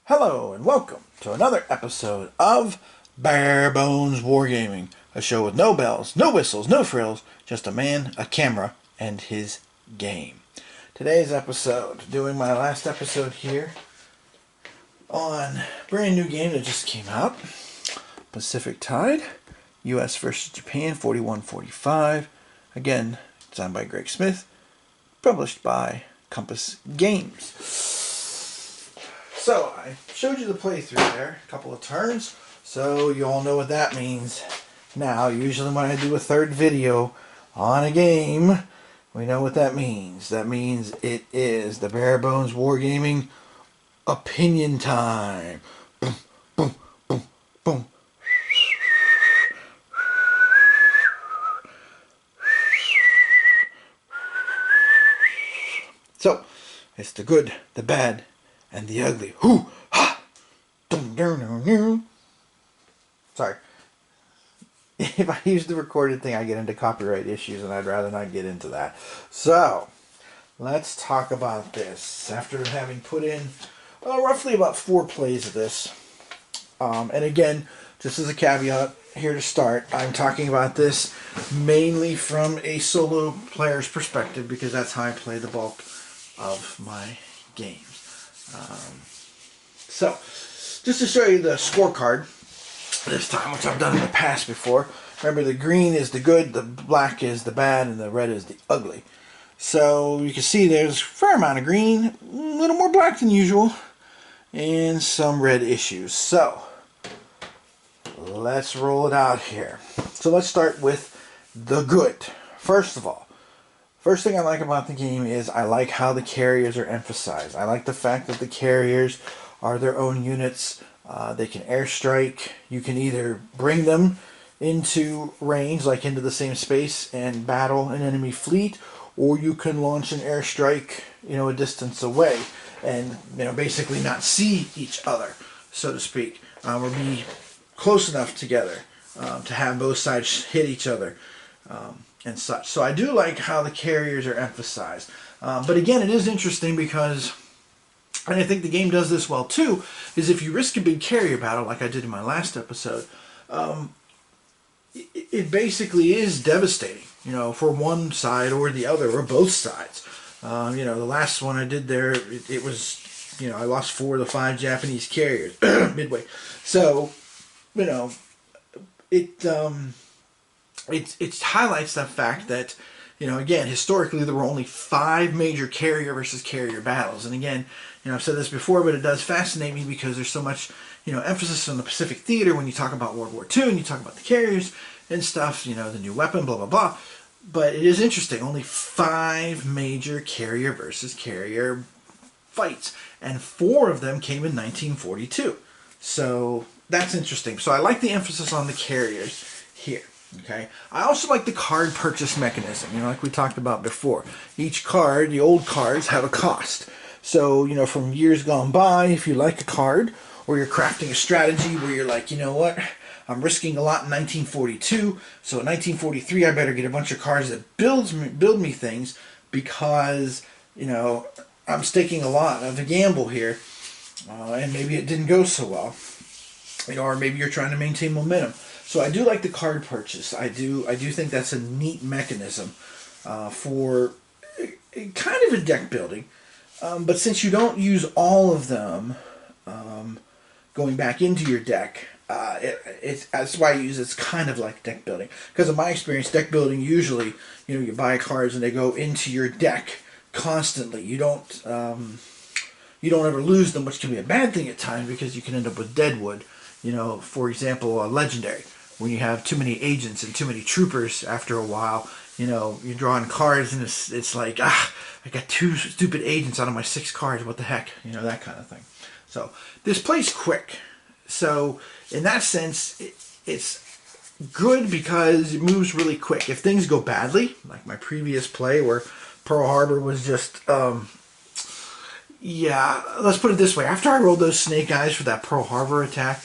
Hello and welcome to another episode of Bare Bones Wargaming, a show with no bells, no whistles, no frills, just a man, a camera, and his game. Today's episode, doing my last episode here on a brand new game that just came out, Pacific Tide, US versus Japan 4145. Again, designed by Greg Smith, published by Compass Games. So, I showed you the playthrough there, a couple of turns, so you all know what that means. Now, usually when I do a third video on a game, we know what that means. That means it is the Bare Bones Wargaming opinion time. Boom, boom, boom, boom. So, it's the good, the bad, and the ugly. Hoo! Ha! Dum, dum, dum, dum. Sorry. If I use the recorded thing, I get into copyright issues, and I'd rather not get into that. So, let's talk about this. After having put in roughly about 4 plays of this, and again, just as a caveat here to start, I'm talking about this mainly from a solo player's perspective, because that's how I play the bulk of my games. So, just to show you the scorecard this time, which I've done in the past before. Remember, the green is the good, the black is the bad, and the red is the ugly. So, you can see there's a fair amount of green, a little more black than usual, and some red issues. So, let's roll it out here. So, let's start with the good. First of all, first thing I like about the game is I like how the carriers are emphasized. I like the fact that the carriers are their own units. They can airstrike. You can either bring them into range, like into the same space, and battle an enemy fleet, or you can launch an airstrike, a distance away, and basically not see each other, so to speak, or be close enough together to have both sides hit each other. And such. So I do like how the carriers are emphasized. But again, it is interesting because, and I think the game does this well too, is if you risk a big carrier battle, like I did in my last episode, it basically is devastating, for one side or the other, or both sides. The last one I did there, it was, I lost 4 of the 5 Japanese carriers midway. So, it highlights the fact that, again, historically there were only 5 major carrier versus carrier battles. And again, I've said this before, but it does fascinate me because there's so much, emphasis on the Pacific theater when you talk about World War II and you talk about the carriers and stuff, the new weapon, blah, blah, blah. But it is interesting, only 5 major carrier versus carrier fights. And 4 of them came in 1942. So that's interesting. So I like the emphasis on the carriers here. Okay. I also like the card purchase mechanism, like we talked about before. Each card, the old cards, have a cost. So, from years gone by, if you like a card, or you're crafting a strategy where you're like, what, I'm risking a lot in 1942, so in 1943 I better get a bunch of cards that build me things, because, I'm staking a lot of a gamble here, and maybe it didn't go so well, or maybe you're trying to maintain momentum. So I do like the card purchase. I do think that's a neat mechanism for kind of a deck building. But since you don't use all of them going back into your deck, that's why I use it's kind of like deck building. Because in my experience, deck building usually, you buy cards and they go into your deck constantly. You don't ever lose them, which can be a bad thing at times because you can end up with deadwood. For example, a legendary. When you have too many agents and too many troopers after a while, you're drawing cards and it's like, I got 2 stupid agents out of my 6 cards, what the heck, that kind of thing. So, this plays quick. So, in that sense, it's good because it moves really quick. If things go badly, like my previous play where Pearl Harbor was just, yeah, let's put it this way. After I rolled those snake eyes for that Pearl Harbor attack,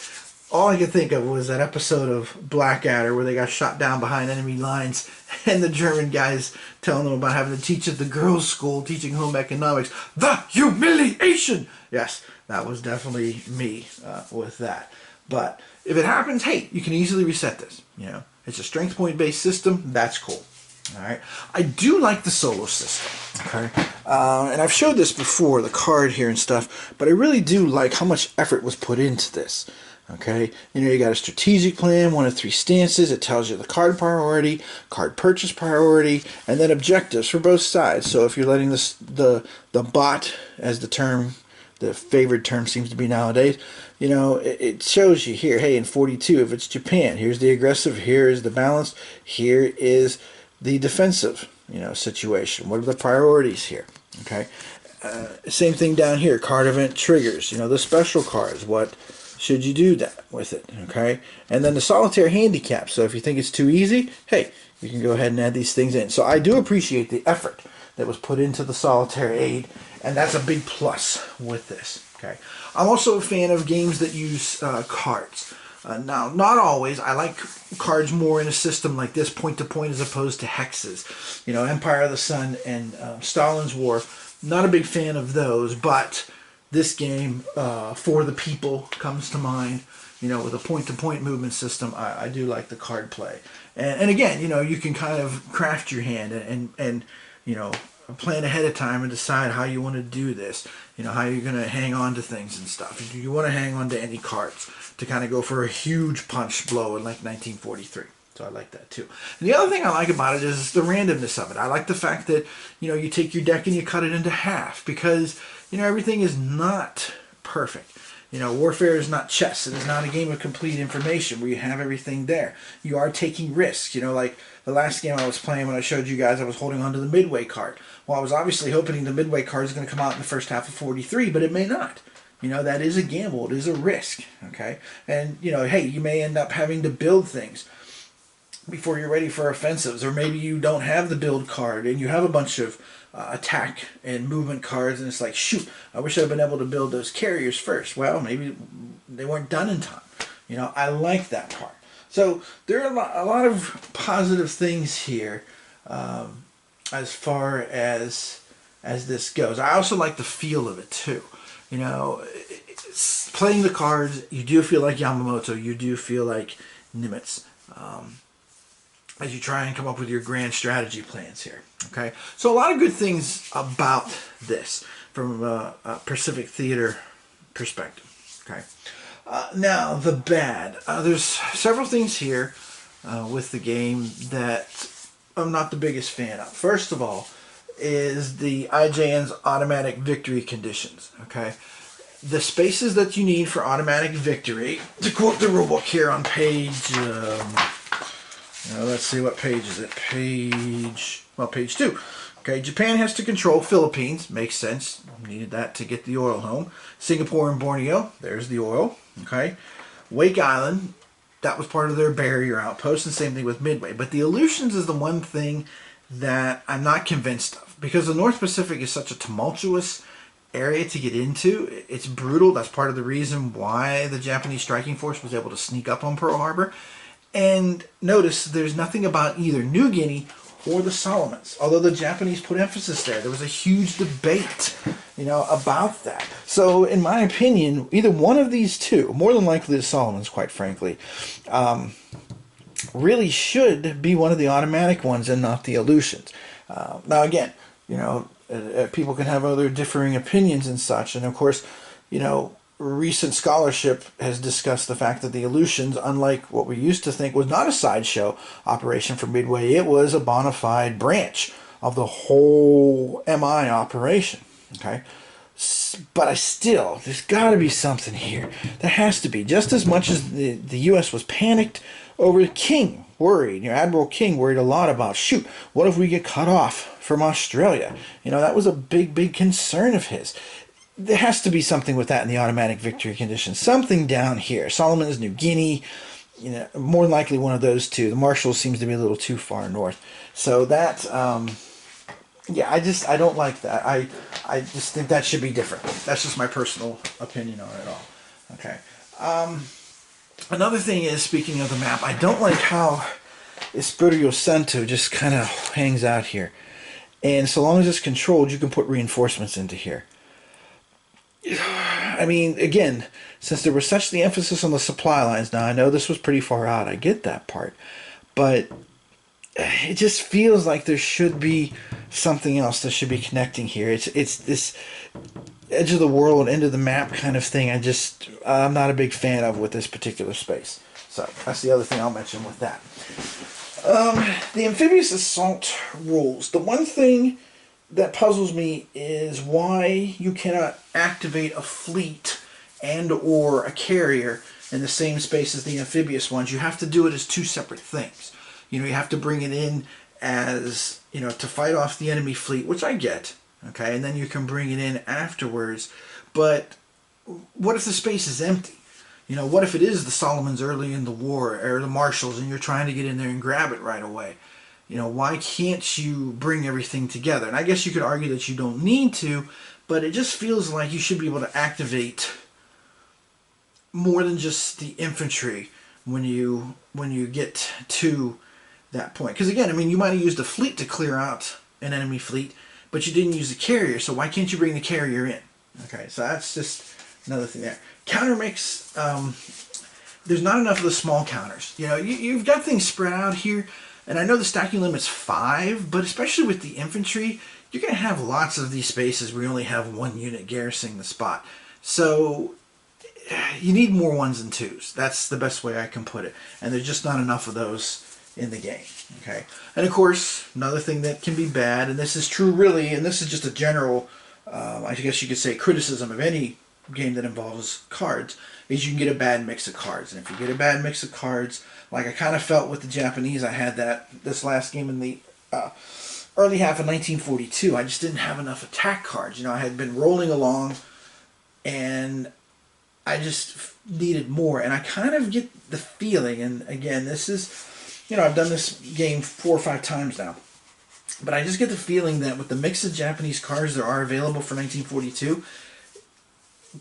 all I could think of was that episode of Blackadder where they got shot down behind enemy lines and the German guys telling them about having to teach at the girls' school, teaching home economics. The humiliation! Yes, That was definitely me with that. But if it happens, hey, you can easily reset this. You know, it's a strength point based system. That's cool. All right. I do like the solo system. Okay. And I've showed this before, the card here and stuff, but I really do like how much effort was put into this. Okay. You know, you got a strategic plan, 1 of 3 stances. It tells you the card priority, card purchase priority, and then objectives for both sides. So if you're letting this, the bot, as the term, the favored term seems to be nowadays, you know, it shows you here, hey, in 42, if it's Japan, here's the aggressive, here is the balanced, here is the defensive, you know, situation. What are the priorities here? Okay. Same thing down here, card event triggers, you know, the special cards. What should you do that with it? Okay. And then the solitaire handicap. So if you think it's too easy, hey, you can go ahead and add these things in. So I do appreciate the effort that was put into the solitaire aid, and that's a big plus with this. Okay. I'm also a fan of games that use cards. Now, not always. I like cards more in a system like this, point to point, as opposed to hexes. You know, Empire of the Sun and Stalin's War. Not a big fan of those, but this game, For the People, comes to mind. You know, with a point to point movement system, I do like the card play. And again, you know, you can kind of craft your hand and you know, plan ahead of time and decide how you want to do this. You know, how you're going to hang on to things and stuff. Do you want to hang on to any cards to kind of go for a huge punch blow in like 1943? So I like that too. And the other thing I like about it is the randomness of it. I like the fact that, you know, you take your deck and you cut it into half, because, you know, everything is not perfect. You know, warfare is not chess. It is not a game of complete information where you have everything there. You are taking risks. You know, like the last game I was playing, when I showed you guys, I was holding on to the Midway card. Well, I was obviously hoping the Midway card is going to come out in the first half of 43, but it may not. You know, that is a gamble. It is a risk. Okay? And, you know, hey, you may end up having to build things before you're ready for offensives, or maybe you don't have the build card and you have a bunch of attack and movement cards, and it's like, shoot, I wish I'd been able to build those carriers first. Well, maybe they weren't done in time. You know, I like that part. So there are a lot of positive things here as far as this goes. I also like the feel of it too. You know, playing the cards, you do feel like Yamamoto, you do feel like Nimitz. As you try and come up with your grand strategy plans here. Okay, so a lot of good things about this from a Pacific Theater perspective. Okay, now the bad. There's several things here with the game that I'm not the biggest fan of. First of all is the IJN's automatic victory conditions. Okay, the spaces that you need for automatic victory, to quote the rulebook here on page... let's see, what page is it? Page 2. Okay, Japan has to control Philippines. Makes sense. Needed that to get the oil home. Singapore and Borneo. There's the oil. Okay. Wake Island. That was part of their barrier outpost. And same thing with Midway. But the Aleutians is the one thing that I'm not convinced of. Because the North Pacific is such a tumultuous area to get into. It's brutal. That's part of the reason why the Japanese striking force was able to sneak up on Pearl Harbor. And notice there's nothing about either New Guinea or the Solomons. Although the Japanese put emphasis there. There was a huge debate, you know, about that. So in my opinion, either one of these two, more than likely the Solomons, quite frankly, really should be one of the automatic ones and not the Aleutians. Now again, you know, people can have other differing opinions and such. And of course, you know, recent scholarship has discussed the fact that the Aleutians, unlike what we used to think, was not a sideshow operation for Midway. It was a bona fide branch of the whole MI operation. Okay, but there's got to be something here. There has to be. Just as much as the U.S. was panicked over King, worried, you know, Admiral King worried a lot about, shoot, what if we get cut off from Australia? You know, that was a big concern of his. There has to be something with that in the automatic victory condition. Something down here. Solomons, New Guinea, you know, more than likely one of those two. The Marshall seems to be a little too far north. So that, yeah, I don't like that. I just think that should be different. That's just my personal opinion on it all. Okay. Another thing is, speaking of the map, I don't like how Espirito Santo just kind of hangs out here. And so long as it's controlled, you can put reinforcements into here. I mean, again, since there was such the emphasis on the supply lines, now I know this was pretty far out, I get that part, but it just feels like there should be something else that should be connecting here. It's this edge of the world, end of the map kind of thing. I'm not a big fan of with this particular space. So that's the other thing I'll mention with that. The amphibious assault rules. The one thing that puzzles me is why you cannot activate a fleet and or a carrier in the same space as the amphibious ones. You have to do it as two separate things. You know, you have to bring it in as, you know, to fight off the enemy fleet, which I get, okay, and then you can bring it in afterwards. But what if the space is empty? You know, what if it is the Solomons early in the war, or the Marshalls, and you're trying to get in there and grab it right away? You know, why can't you bring everything together? And I guess you could argue that you don't need to, but it just feels like you should be able to activate more than just the infantry when you get to that point. Because again, I mean, you might have used a fleet to clear out an enemy fleet, but you didn't use the carrier, so why can't you bring the carrier in? Okay, so that's just another thing there. Counter mix, there's not enough of the small counters. You know, you've got things spread out here, and I know the stacking limit's 5, but especially with the infantry, you're going to have lots of these spaces where you only have one unit garrisoning the spot. So you need more 1s and 2s. That's the best way I can put it. And there's just not enough of those in the game. Okay, and of course, another thing that can be bad, and this is true really, and this is just a general, I guess you could say, criticism of any game that involves cards, is you can get a bad mix of cards. And if you get a bad mix of cards, like I kind of felt with the Japanese, I had that this last game in the early half of 1942. I just didn't have enough attack cards. You know, I had been rolling along, and I just needed more. And I kind of get the feeling, and again, this is, you know, I've done this game 4 or 5 times now, but I just get the feeling that with the mix of Japanese cards that are available for 1942,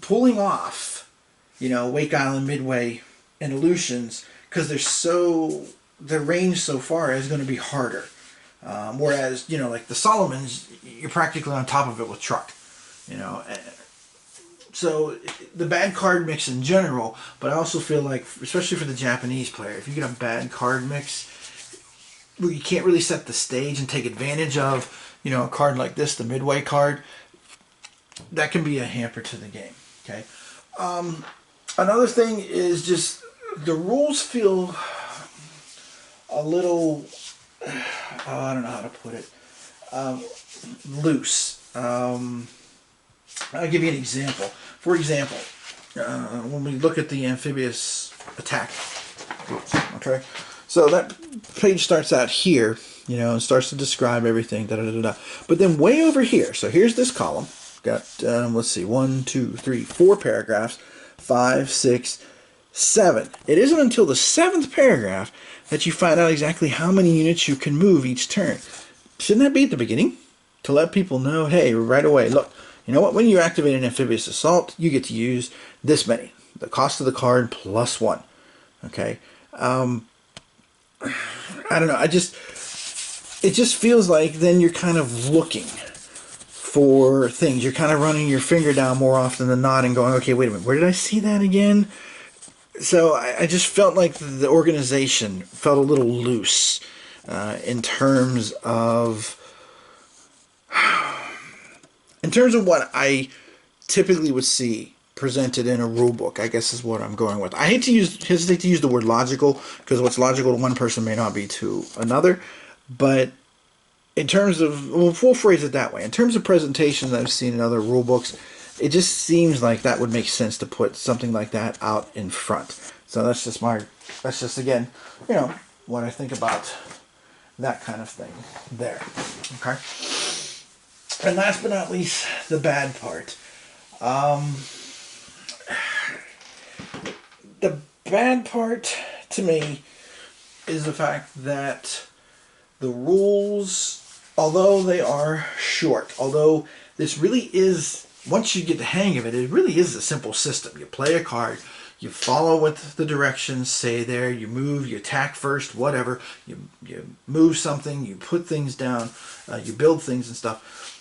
pulling off, you know, Wake Island, Midway, and Aleutians, because their range so far is going to be harder. Whereas, you know, like the Solomons, you're practically on top of it with truck, you know. So the bad card mix in general, but I also feel like, especially for the Japanese player, if you get a bad card mix where you can't really set the stage and take advantage of, you know, a card like this, the Midway card, that can be a hamper to the game. Okay. Another thing is just the rules feel a little, I don't know how to put it, loose. I'll give you an example. For example, when we look at the amphibious attack rules, okay? So that page starts out here, you know, and starts to describe everything, da-da-da-da. But then way over here, so here's this column. Got, let's see, 1, 2, 3, 4 paragraphs, 5, 6, 7. It isn't until the 7th paragraph that you find out exactly how many units you can move each turn. Shouldn't that be at the beginning? To let people know, hey, right away, look, you know what, when you activate an amphibious assault, you get to use this many. The cost of the card plus 1. Okay? I don't know, it just feels like then you're kind of looking for things. You're kind of running your finger down more often than not and going, okay, wait a minute, where did I see that again? So I just felt like the organization felt a little loose in terms of what I typically would see presented in a rule book, I guess is what I'm going with. I hesitate to use the word logical, because what's logical to one person may not be to another, but in terms of, we'll phrase it that way, in terms of presentations I've seen in other rule books, it just seems like that would make sense to put something like that out in front. So that's just again, you know, what I think about that kind of thing there. Okay. And last but not least, the bad part. The bad part to me is the fact that the rules, although they are short, although this really is, once you get the hang of it, it really is a simple system. You play a card, you follow what the directions say there, you move, you attack first, whatever, you move something, you put things down, you build things and stuff.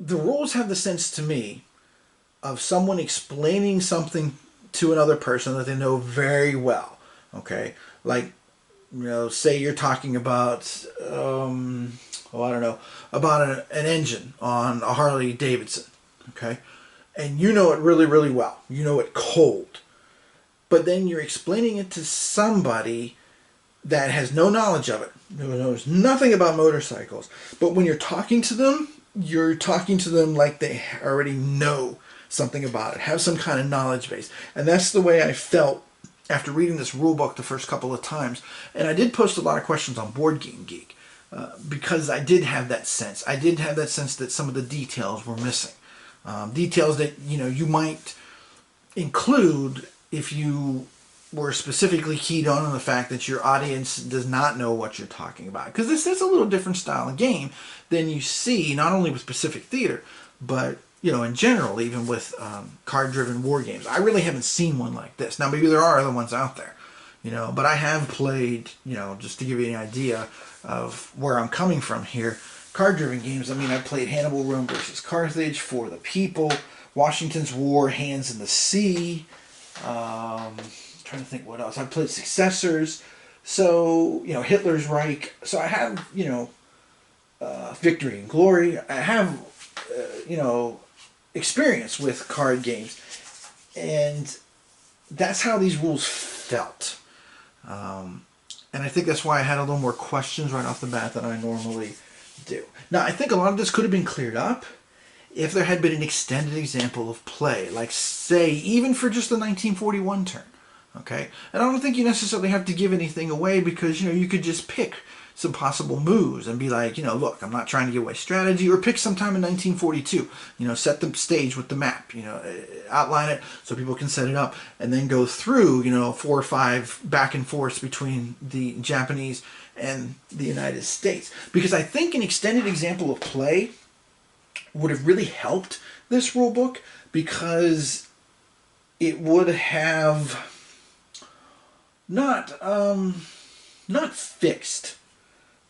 the rules have the sense to me of someone explaining something to another person that they know very well. Okay, like, say you're talking about, I don't know, about an engine on a Harley Davidson. Okay, and you know it really, really well. You know it cold, but then you're explaining it to somebody that has no knowledge of it, who knows nothing about motorcycles. But when you're talking to them like they already know something about it, have some kind of knowledge base. And that's the way I felt after reading this rule book the first couple of times. And I did post a lot of questions on Board Game Geek because I did have that sense. I did have that sense that some of the details were missing. Details that, you might include if you were specifically keyed on the fact that your audience does not know what you're talking about. Because this is a little different style of game than you see, not only with Pacific Theater, but, in general, even with card-driven war games. I really haven't seen one like this. Now, maybe there are other ones out there, but I have played, just to give you an idea of where I'm coming from here, card-driven games. I mean, I've played Hannibal, Rome versus Carthage, For the People, Washington's War, Hands in the Sea, trying to think what else. I've played Successors, so, Hitler's Reich. So I have, Victory and Glory. I have, experience with card games. And that's how these rules felt. And I think that's why I had a little more questions right off the bat than I normally do. Now, I think a lot of this could have been cleared up if there had been an extended example of play, like, say, even for just the 1941 turn. Okay? And I don't think you necessarily have to give anything away because, you could just pick some possible moves and be like, look, I'm not trying to give away strategy, or pick sometime in 1942, set the stage with the map, outline it so people can set it up, and then go through, 4 or 5 back and forths between the Japanese and the United States. Because I think an extended example of play would have really helped this rule book, because it would have not fixed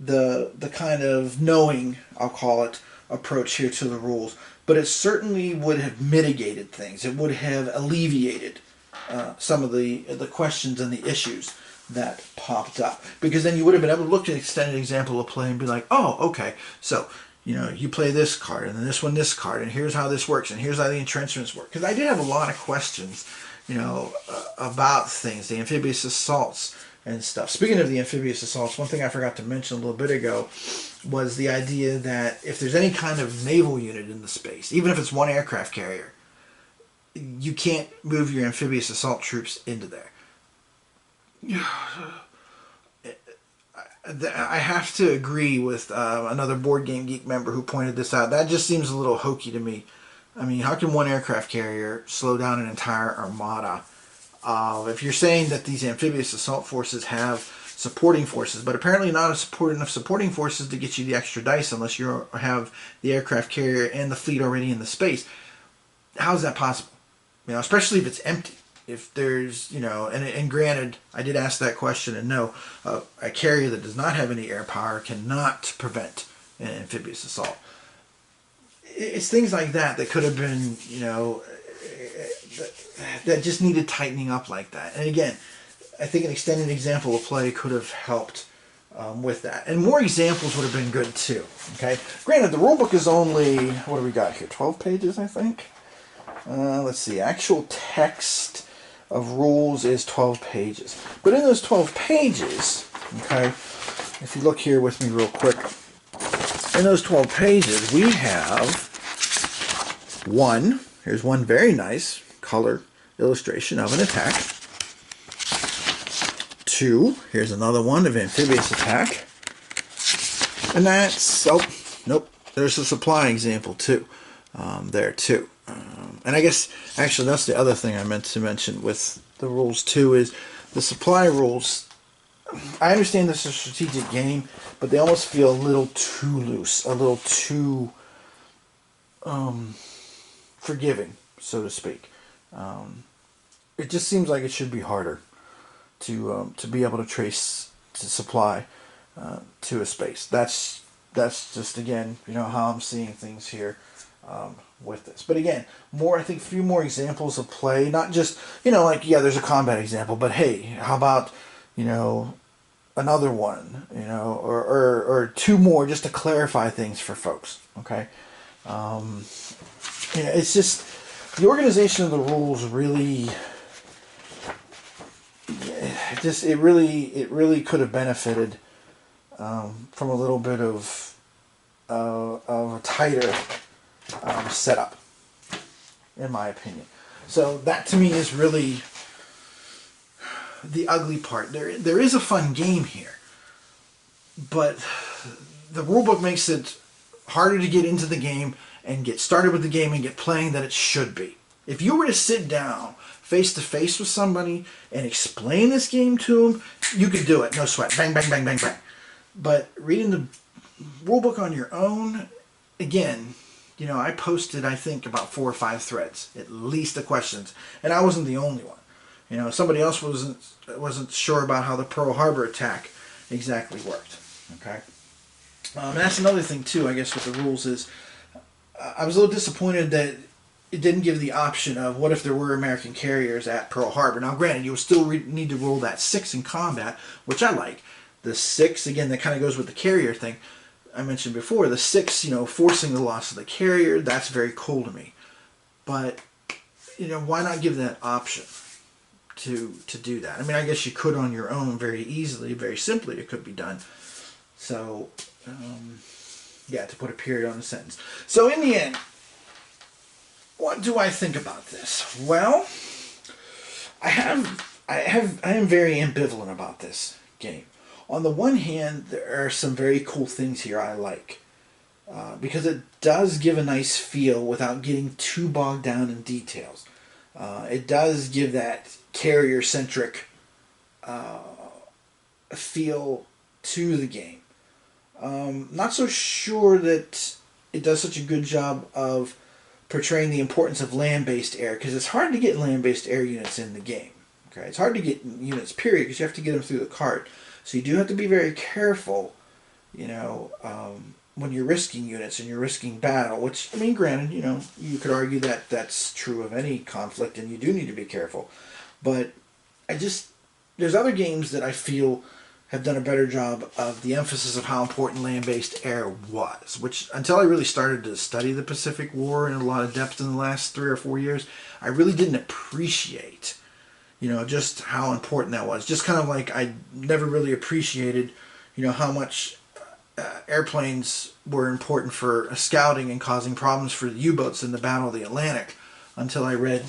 the kind of knowing, I'll call it, approach here to the rules, but it certainly would have mitigated things. It would have alleviated some of the questions and the issues that popped up, because then you would have been able to look at an extended example of play and be like, oh, okay, so you play this card, and then this card, and here's how this works, and here's how the entrenchments work. Because I did have a lot of questions, about things, the amphibious assaults and stuff. Speaking of the amphibious assaults, one thing I forgot to mention a little bit ago was the idea that if there's any kind of naval unit in the space, even if it's one aircraft carrier, you can't move your amphibious assault troops into there. I have to agree with another Board Game Geek member who pointed this out. That just seems a little hokey to me. I mean, how can one aircraft carrier slow down an entire armada? If you're saying that these amphibious assault forces have supporting forces, but apparently not enough supporting forces to get you the extra dice unless you have the aircraft carrier and the fleet already in the space, how is that possible? Especially if it's empty. If there's, and granted, I did ask that question, and no, a carrier that does not have any air power cannot prevent an amphibious assault. It's things like that that could have been, that just needed tightening up like that. And again, I think an extended example of play could have helped with that. And more examples would have been good too. Okay. Granted, the rulebook is only, what do we got here? 12 pages, I think. Let's see. Actual text of rules is 12 pages. But in those 12 pages, okay, if you look here with me real quick, in those 12 pages, we have here's one very nice color illustration of an attack. 2, here's another one of amphibious attack. And that's, oh, nope, there's a supply example too, there too. And I guess, actually, that's the other thing I meant to mention with the rules too, is the supply rules. I understand this is a strategic game, but they almost feel a little too loose, a little too forgiving, so to speak. It just seems like it should be harder to be able to trace to supply to a space. That's just, again, how I'm seeing things here. with this. But again, I think a few more examples of play, not just, like, yeah, there's a combat example, but hey, how about, another one, or two more just to clarify things for folks, okay? It's just, the organization of the rules really, it really could have benefited from a little bit of a tighter setup, in my opinion. So that to me is really the ugly part. There is a fun game here, but the rulebook makes it harder to get into the game and get started with the game and get playing than it should be. If you were to sit down face to face with somebody and explain this game to them, you could do it, no sweat, bang, bang, bang, bang, bang. But reading the rulebook on your own, again, I posted, I think, about 4 or 5 threads, at least, the questions, and I wasn't the only one. Somebody else wasn't sure about how the Pearl Harbor attack exactly worked. Okay, and that's another thing too, I guess, with the rules is I was a little disappointed that it didn't give the option of what if there were American carriers at Pearl Harbor. Now, granted, you will still need to roll that 6 in combat, which I like. The 6, again, that kind of goes with the carrier thing I mentioned before. The 6, forcing the loss of the carrier, that's very cool to me. But, why not give that option to do that? I mean, I guess you could on your own very easily, very simply, it could be done. So, yeah, to put a period on the sentence. So, in the end, what do I think about this? Well, I am very ambivalent about this game. On the one hand, there are some very cool things here I like. Because it does give a nice feel without getting too bogged down in details. It does give that carrier-centric feel to the game. Not so sure that it does such a good job of portraying the importance of land-based air, because it's hard to get land-based air units in the game. Okay, it's hard to get units, period, because you have to get them through the cart. So you do have to be very careful, when you're risking units and you're risking battle, which, I mean, granted, you could argue that that's true of any conflict, and you do need to be careful. But there's other games that I feel have done a better job of the emphasis of how important land-based air was, which, until I really started to study the Pacific War in a lot of depth in the last 3 or 4 years, I really didn't appreciate, just how important that was. Just kind of like I never really appreciated, how much airplanes were important for scouting and causing problems for the U-boats in the Battle of the Atlantic, until I read,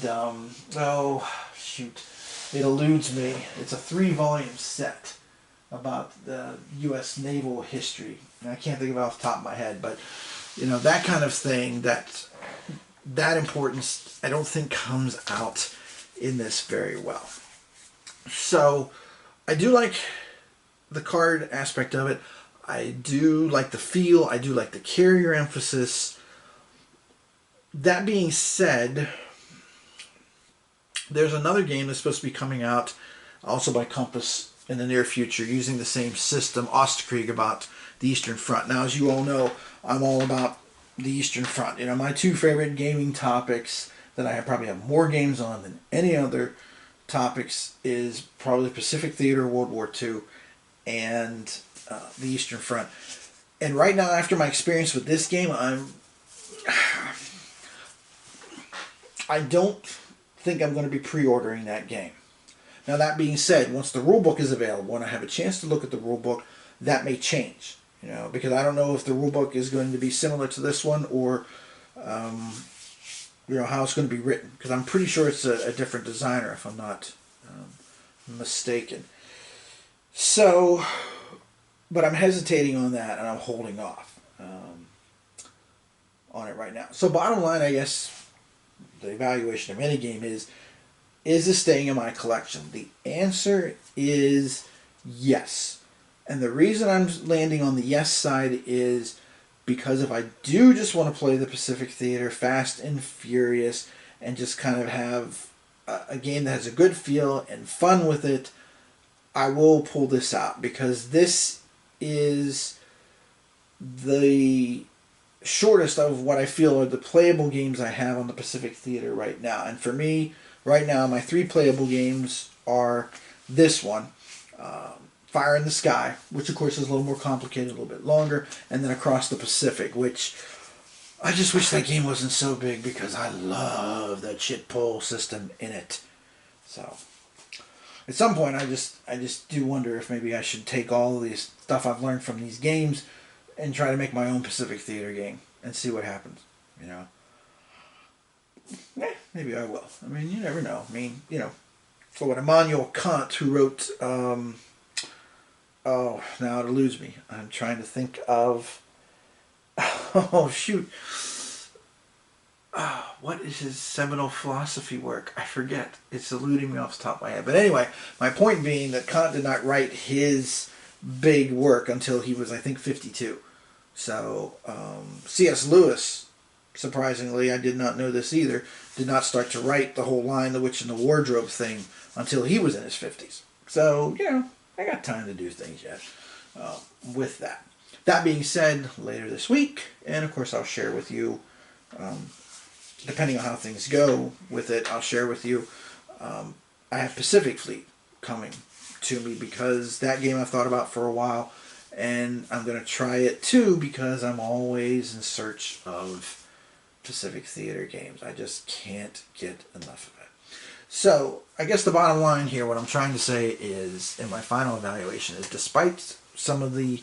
it eludes me. It's a 3-volume set about the U.S. naval history. And I can't think of it off the top of my head, but that kind of thing, that importance, I don't think comes out in this very well. So I do like the card aspect of it. I do like the feel. I do like the carrier emphasis. That being said, there's another game that's supposed to be coming out also by Compass in the near future using the same system, Ostkrieg, about the Eastern Front. Now, as you all know, I'm all about the Eastern Front. My 2 favorite gaming topics that I probably have more games on than any other topics is probably the Pacific Theater, World War II, and the Eastern Front. And right now, after my experience with this game, I don't think I'm going to be pre-ordering that game. Now, that being said, once the rulebook is available and I have a chance to look at the rulebook, that may change. Because I don't know if the rulebook is going to be similar to this one, or how it's going to be written. Because I'm pretty sure it's a different designer, if I'm not mistaken. So, but I'm hesitating on that, and I'm holding off on it right now. So bottom line, I guess, the evaluation of any game is this staying in my collection? The answer is yes. And the reason I'm landing on the yes side is because if I do just want to play the Pacific Theater fast and furious and just kind of have a game that has a good feel and fun with it, I will pull this out, because this is the shortest of what I feel are the playable games I have on the Pacific Theater right now. And for me, right now, my 3 playable games are this one, Fire in the Sky, which of course is a little more complicated, a little bit longer, and then Across the Pacific, which I just wish that game wasn't so big because I love that shit pull system in it. So at some point, I just do wonder if maybe I should take all of these stuff I've learned from these games and try to make my own Pacific Theater game and see what happens. You know, maybe I will. I mean, you never know. I mean, you know, for what Immanuel Kant, who wrote, oh, now it eludes me. I'm trying to think of, oh shoot, what is his seminal philosophy work? I forget. It's eluding me off the top of my head. But anyway, my point being that Kant did not write his big work until he was, I think, 52. So C.S. Lewis, surprisingly, I did not know this either, did not start to write the whole Lion, the Witch, and the Wardrobe thing until he was in his 50s. So, you know, I got time to do things yet with that. That being said, later this week, and of course I'll share with you, depending on how things go with it, I'll share with you, I have Pacific Fleet coming to me because that game I've thought about for a while, and I'm going to try it too because I'm always in search of Pacific Theater games. I just can't get enough of it. So I guess the bottom line here, what I'm trying to say is, in my final evaluation, is despite some of the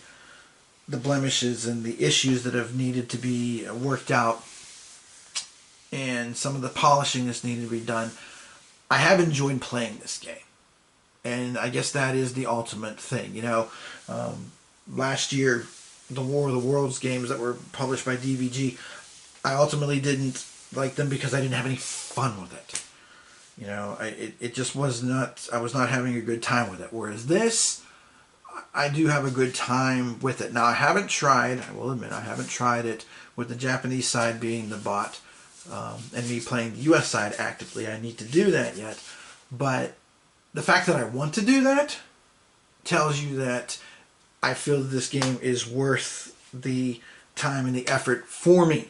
blemishes and the issues that have needed to be worked out and some of the polishing that's needed to be done, I have enjoyed playing this game. And I guess that is the ultimate thing. You know, last year, the War of the Worlds games that were published by DVG, I ultimately didn't like them because I didn't have any fun with it. You know, it just was not, I was not having a good time with it. Whereas this, I do have a good time with it. Now, I haven't tried, I will admit, I haven't tried it with the Japanese side being the bot and me playing the US side actively. I need to do that yet. But the fact that I want to do that tells you that I feel that this game is worth the time and the effort for me.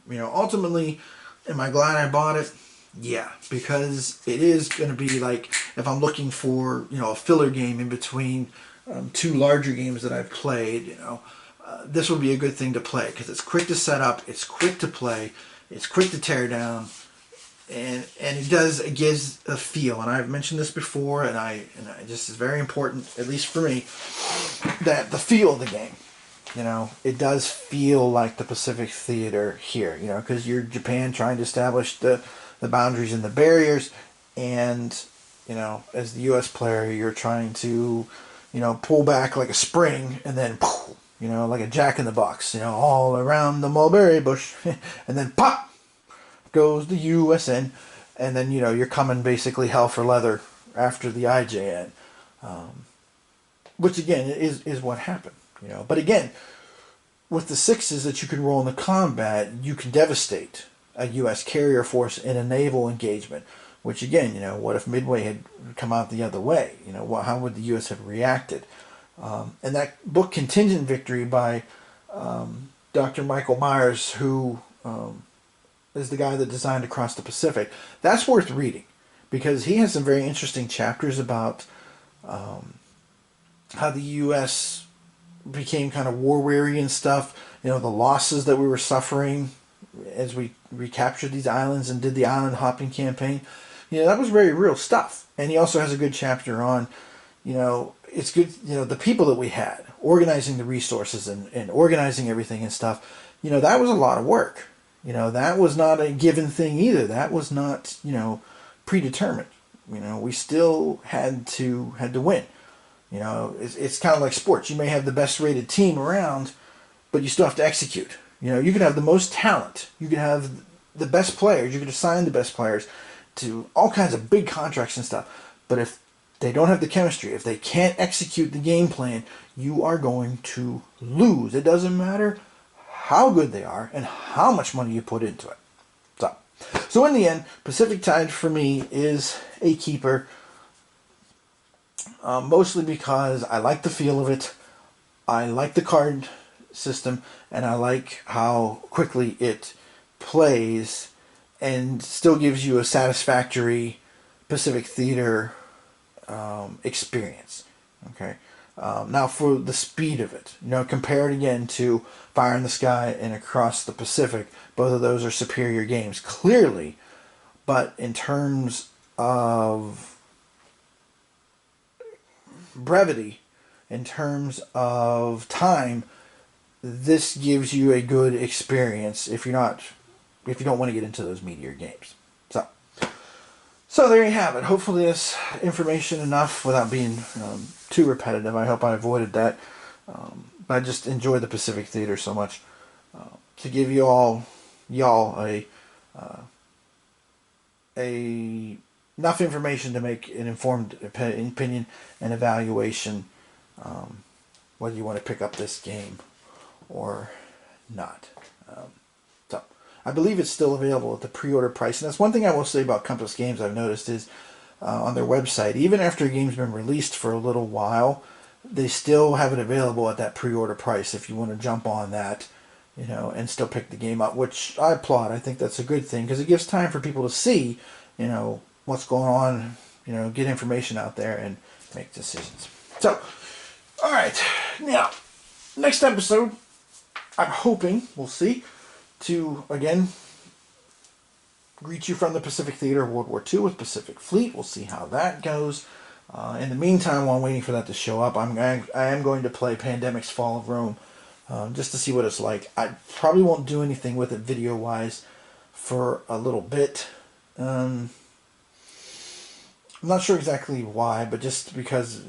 You know, ultimately, am I glad I bought it? Yeah, because it is going to be like, if I'm looking for, you know, a filler game in between 2 larger games that I've played, you know, this would be a good thing to play because it's quick to set up, it's quick to play, it's quick to tear down, and it gives a feel. And I've mentioned this before, and I just, is very important, at least for me, that the feel of the game. You know, it does feel like the Pacific Theater here, you know, because you're Japan trying to establish the boundaries and the barriers, and, you know, as the U.S. player, you're trying to, you know, pull back like a spring, and then, you know, like a jack-in-the-box, you know, all around the mulberry bush, and then pop goes the USN, and then, you know, you're coming basically hell for leather after the IJN, which, again, is what happened. You know, but again, with the 6s that you can roll in the combat, you can devastate a U.S. carrier force in a naval engagement. Which again, you know, what if Midway had come out the other way? You know, how would the U.S. have reacted? And that book, Contingent Victory, by Dr. Michael Myers, who is the guy that designed Across the Pacific, that's worth reading because he has some very interesting chapters about how the U.S. became kind of war-weary and stuff, you know, the losses that we were suffering as we recaptured these islands and did the island hopping campaign. You know, that was very real stuff. And he also has a good chapter on, you know, it's good, you know, the people that we had, organizing the resources and organizing everything and stuff. You know, that was a lot of work. You know, that was not a given thing either. That was not, you know, predetermined. You know, we still had to win. You know, it's kind of like sports. You may have the best rated team around, but you still have to execute. You know, you could have the most talent. You could have the best players. You could assign the best players to all kinds of big contracts and stuff. But if they don't have the chemistry, if they can't execute the game plan, you are going to lose. It doesn't matter how good they are and how much money you put into it. So in the end, Pacific Tide for me is a keeper. Mostly because I like the feel of it. I like the card system, and I like how quickly it plays and still gives you a satisfactory Pacific Theater experience. Okay. Now for the speed of it, compare it again to Fire in the Sky and Across the Pacific. Both of those are superior games, clearly. But in terms of brevity, in terms of time, this gives you a good experience if you don't want to get into those meatier games. So there you have it. Hopefully this information enough without being too repetitive. I hope I avoided that. I just enjoy the Pacific Theater so much. To give y'all enough information to make an informed opinion and evaluation, whether you want to pick up this game or not. So I believe it's still available at the pre-order price, and that's one thing I will say about Compass Games I've noticed is on their website, even after a game's been released for a little while, they still have it available at that pre-order price if you want to jump on that, and still pick the game up, which I applaud. I think that's a good thing because it gives time for people to see, what's going on, get information out there and make decisions. So, all right, now, next episode, I'm hoping, we'll see, to, again, greet you from the Pacific Theater of World War II with Pacific Fleet. We'll see how that goes. In the meantime, while I'm waiting for that to show up, I am going to play Pandemic's Fall of Rome, just to see what it's like. I probably won't do anything with it video-wise for a little bit. I'm not sure exactly why, but just because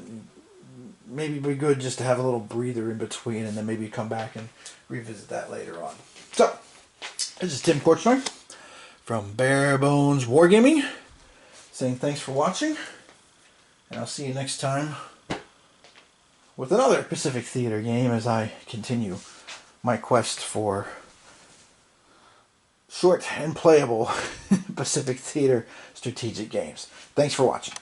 maybe it'd be good just to have a little breather in between and then maybe come back and revisit that later on. So, this is Tim Korchnoi from Bare Bones Wargaming, saying thanks for watching, and I'll see you next time with another Pacific Theater game as I continue my quest for short and playable Pacific Theater strategic games. Thanks for watching.